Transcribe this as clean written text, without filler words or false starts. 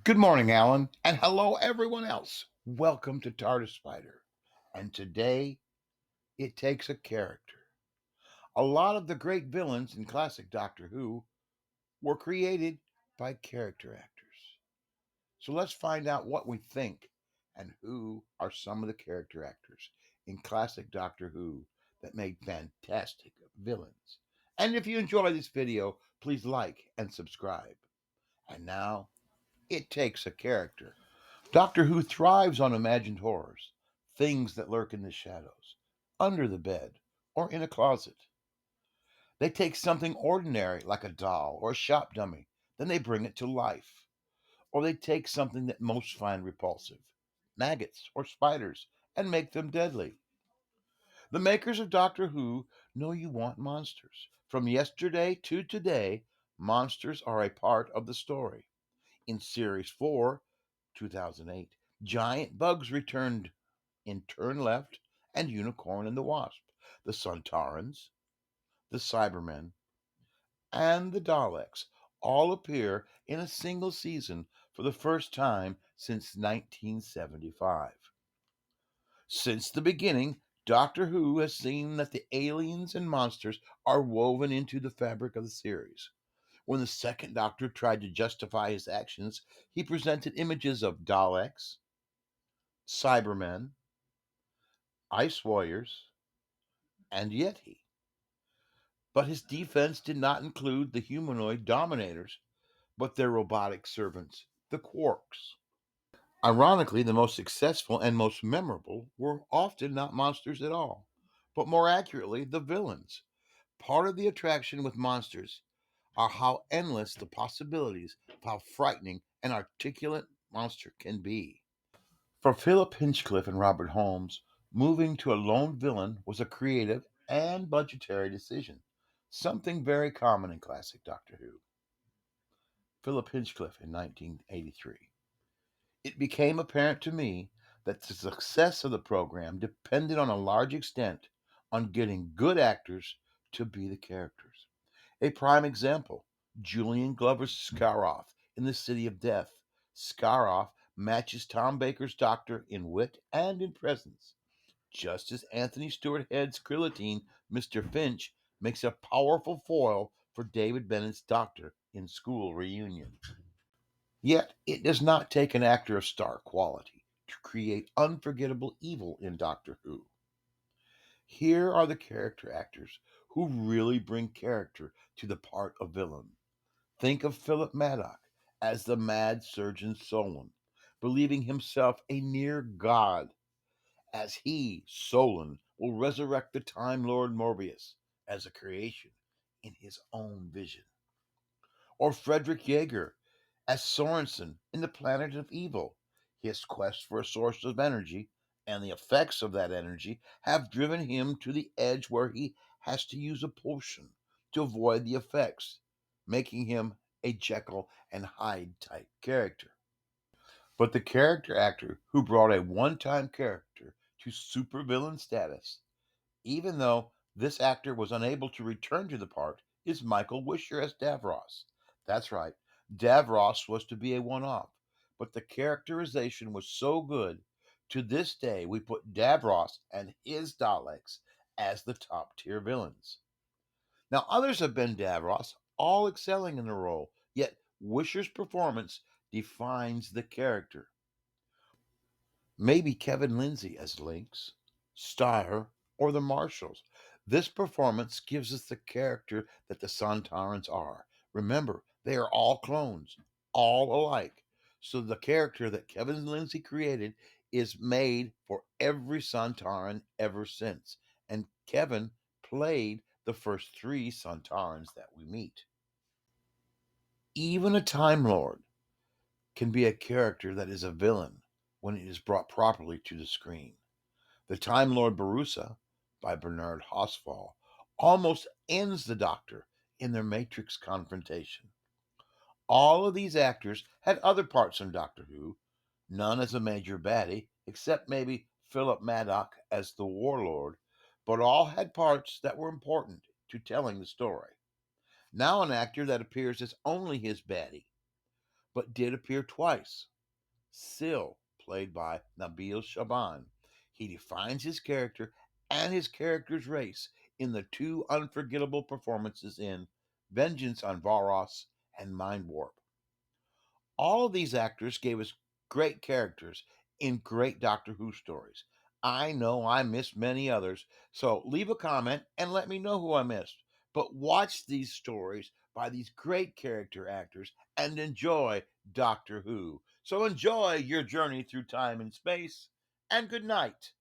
Good morning, Alan, and hello, everyone else. Welcome to TARDIS Spider. And today, it takes a character. A lot of the great villains in classic Doctor Who were created by character actors. So let's find out what we think and who are some of the character actors in classic Doctor Who that made fantastic villains. And if you enjoy this video, please like and subscribe. And now, it takes a character. Doctor Who thrives on imagined horrors, things that lurk in the shadows, under the bed, or in a closet. They take something ordinary, like a doll or a shop dummy, then they bring it to life. Or they take something that most find repulsive, maggots or spiders, and make them deadly. The makers of Doctor Who know you want monsters. From yesterday to today, monsters are a part of the story. In Series 4, 2008, giant bugs returned in Turn Left and Unicorn and the Wasp, the Sontarans, the Cybermen, and the Daleks all appear in a single season for the first time since 1975. Since the beginning, Doctor Who has seen that the aliens and monsters are woven into the fabric of the series. When the second Doctor tried to justify his actions, he presented images of Daleks, Cybermen, Ice Warriors, and Yeti. But his defense did not include the humanoid dominators, but their robotic servants, the Quarks. Ironically, the most successful and most memorable were often not monsters at all, but more accurately, the villains. Part of the attraction with monsters are how endless the possibilities of how frightening an articulate monster can be. For Philip Hinchcliffe and Robert Holmes, moving to a lone villain was a creative and budgetary decision, something very common in classic Doctor Who. Philip Hinchcliffe in 1983. It became apparent to me that the success of the program depended on a large extent on getting good actors to be the characters. A prime example, Julian Glover's Scaroff in The City of Death. Scaroff matches Tom Baker's Doctor in wit and in presence, just as Anthony Stewart Head's Krillatine, Mr. Finch, makes a powerful foil for David Bennett's Doctor in School Reunion. Yet, it does not take an actor of star quality to create unforgettable evil in Doctor Who. Here are the character actors who really bring character to the part of villain. Think of Philip Maddock as the mad surgeon Solon, believing himself a near god, as he, Solon, will resurrect the Time Lord Morbius as a creation in his own vision. Or Frederick Jaeger as Sorensen in The Planet of Evil. His quest for a source of energy and the effects of that energy have driven him to the edge where he has to use a potion to avoid the effects, making him a Jekyll and Hyde type character. But the character actor who brought a one time character to supervillain status, even though this actor was unable to return to the part, is Michael Wisher as Davros. That's right, Davros was to be a one off, but the characterization was so good, to this day we put Davros and his Daleks as the top tier villains. Now, others have been Davros, all excelling in the role, yet Wisher's performance defines the character. Maybe Kevin Lindsay as Lynx, Styre, or the Marshals. This performance gives us the character that the Sontarans are. Remember, they are all clones, all alike. So the character that Kevin Lindsay created is made for every Sontaran ever since. And Kevin played the first three Sontarans that we meet. Even a Time Lord can be a character that is a villain when it is brought properly to the screen. The Time Lord Barusa, by Bernard Hosfall, almost ends the Doctor in their Matrix confrontation. All of these actors had other parts in Doctor Who, none as a major baddie, except maybe Philip Maddock as the Warlord, but all had parts that were important to telling the story. Now an actor that appears as only his baddie, but did appear twice. Syl, played by Nabil Shaban. He defines his character and his character's race in the two unforgettable performances in Vengeance on Varos and Mind Warp. All of these actors gave us great characters in great Doctor Who stories. I know I missed many others, so leave a comment and let me know who I missed. But watch these stories by these great character actors and enjoy Doctor Who. So enjoy your journey through time and space, and good night.